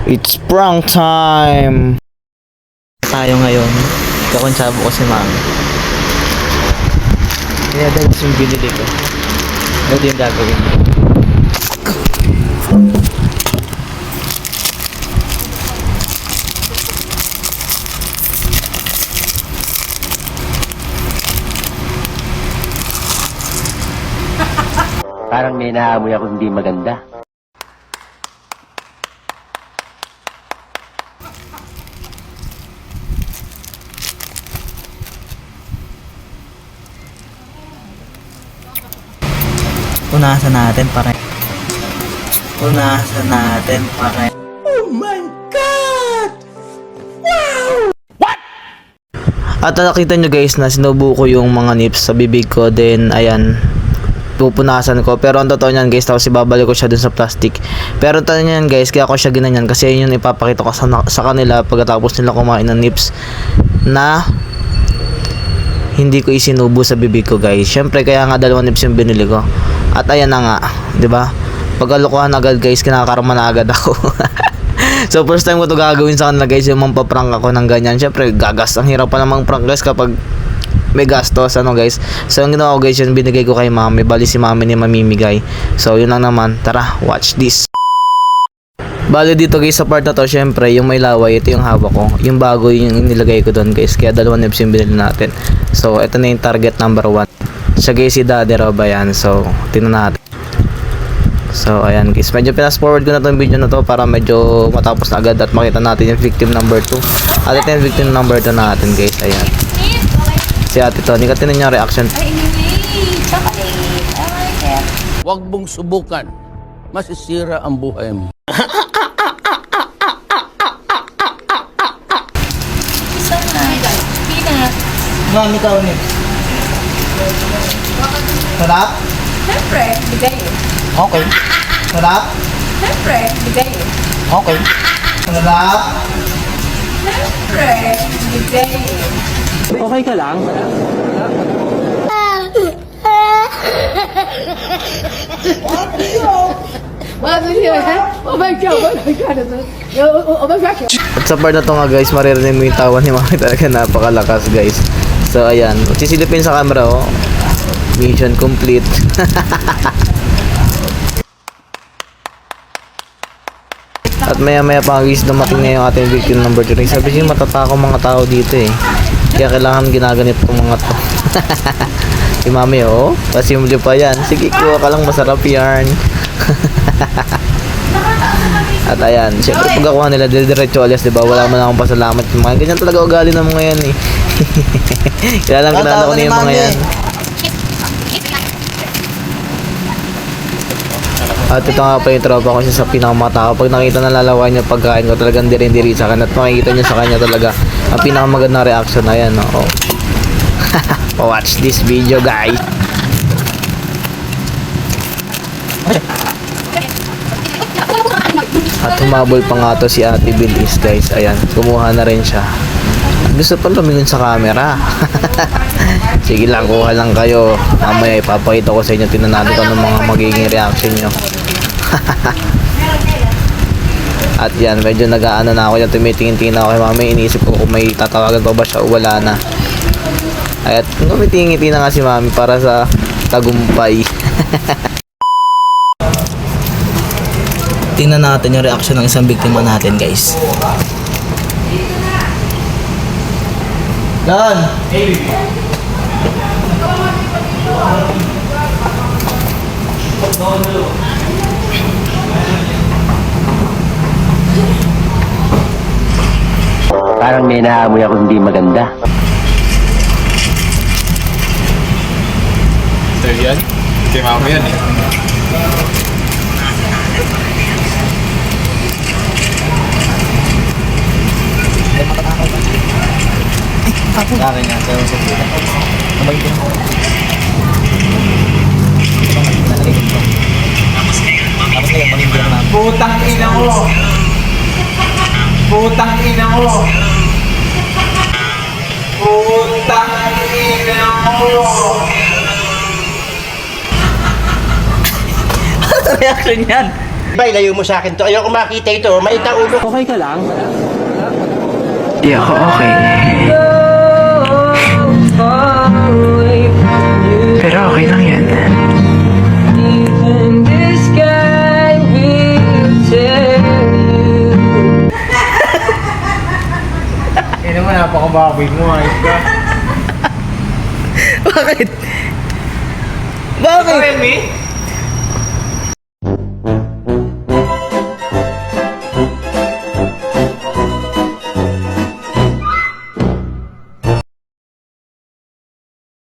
It's prank time! Tayo ngayon. Kakonsyabo ko si mami. Kaya guys, yung binili ko. Ito yung gagawin ko. Parang may naamoy ako hindi maganda. Punasan natin pare. Punasan natin pare. Oh my God! Wow! What? At nakita nyo guys na sinubo ko yung mga nips sa bibig ko. Then ayan, pupunasan ko. Pero ang totoo niyan guys, tapos ibabalik ko siya dun sa plastic. Pero totoo niyan guys, kaya ko siya ginanyan kasi yun yung ipapakita ko sa kanila pagkatapos nila kumain ng nips na hindi ko isinubo sa bibig ko guys. Syempre kaya nga dalawang nips yung binili ko. At ayan na nga, 'di ba? Pag-alokohan agad guys, kinakarma na agad ako. So first time ko to gagawin sa kanila guys, yung mampaprank ako ng ganyan. Syempre gagas, ang hirap pa namang prank guys kapag may gastos ano guys. So ang ginawa ko guys, yun binigay ko kay mami. Bali si mami ni mamimigay. So yun lang naman, tara watch this. Bali dito guys sa part na to, syempre yung may laway, ito yung hawak ko. Yung bago yung nilagay ko doon guys, kaya dalawang nips yung binili natin. So ito na yung target number 1. Siya guys si Daddy Rob, ayan. So tingnan natin. So ayan guys, medyo fast forward ko na tong video na to para medyo matapos na agad at makita natin yung victim number 2. At ito yung victim number 2 natin guys, ayan. Si Ate Tony, katin niya reaction. Ay, chocolate. I like it. Huwag mong subukan. Masisira ang buhay mo. Isa na. Peanut. Mami ka ulit. Sarap? Siyempre, bigay eh. Okay. Sarap? Siyempre, bigay eh. Okay. Sarap? Siyempre, bigay eh. Okay ka lang? Oh my God, oh my God. Oh my God. At sa part na to nga guys, maririnig mo yung tawa ni mami, talaga napakalakas guys. So ayan, sisilipin sa camera oh. Mission complete. At maya pa guys, dumating na yung ating victim number 3. Sabi siya matatakong mga tao dito eh. Kaya kailangan ginaganit ng mga to. Si mami oh, pasimple pa yan. Sige kuha ka lang, masarap yan. At ayan, syempre pagkakuha nila diretso alas, diba? Wala man akong pasalamat. Mga ganyan talaga ugali ng mga yan eh. Kilala ko na yung mga yan. At ito nga pa yung tropa ko siya sa pinakamatao. Pag nakita na lalawain yung pagkain ko, talagang diri sa kanya. At makikita nyo sa kanya talaga ang pinakamagandang reaction. Ayan oh. Watch this video guys. At humabol pa nga to si Ate Bilis guys. Ayan, kumuha na rin siya. Gusto pa lumingon sa camera. Sige lang, kuha lang kayo. Mamaya ipapakita ko sa inyo, tinanado ko ng mga magiging reaction nyo. At yan, medyo nag-aano na ako yan, tumitingin-tingin ako kay mami. Iniisip ko kung may tatawagan pa ba siya o wala na. At tumitingin-tingin na nga si mami para sa tagumpay. Tingnan natin yung reaction ng isang biktima natin guys. Don! Parang may naamoy ako hindi maganda. So yan, kay mama yan eh. Kaya nga, pero sa sila. Sabay din ako. Tapos ngayon, magiging naman. Putang ina mo! Putang ina mo! Putang ina mo! Ano reaction yan? Bay, layo mo sa akin to. Ayoko makita ito. Maita ulo. Okay ka lang? Di ako okay. Pero okay lang yan. Eh naman, napakababoy mo. Ayos ka. Bakit? Bakit? Ikaw, Elmi?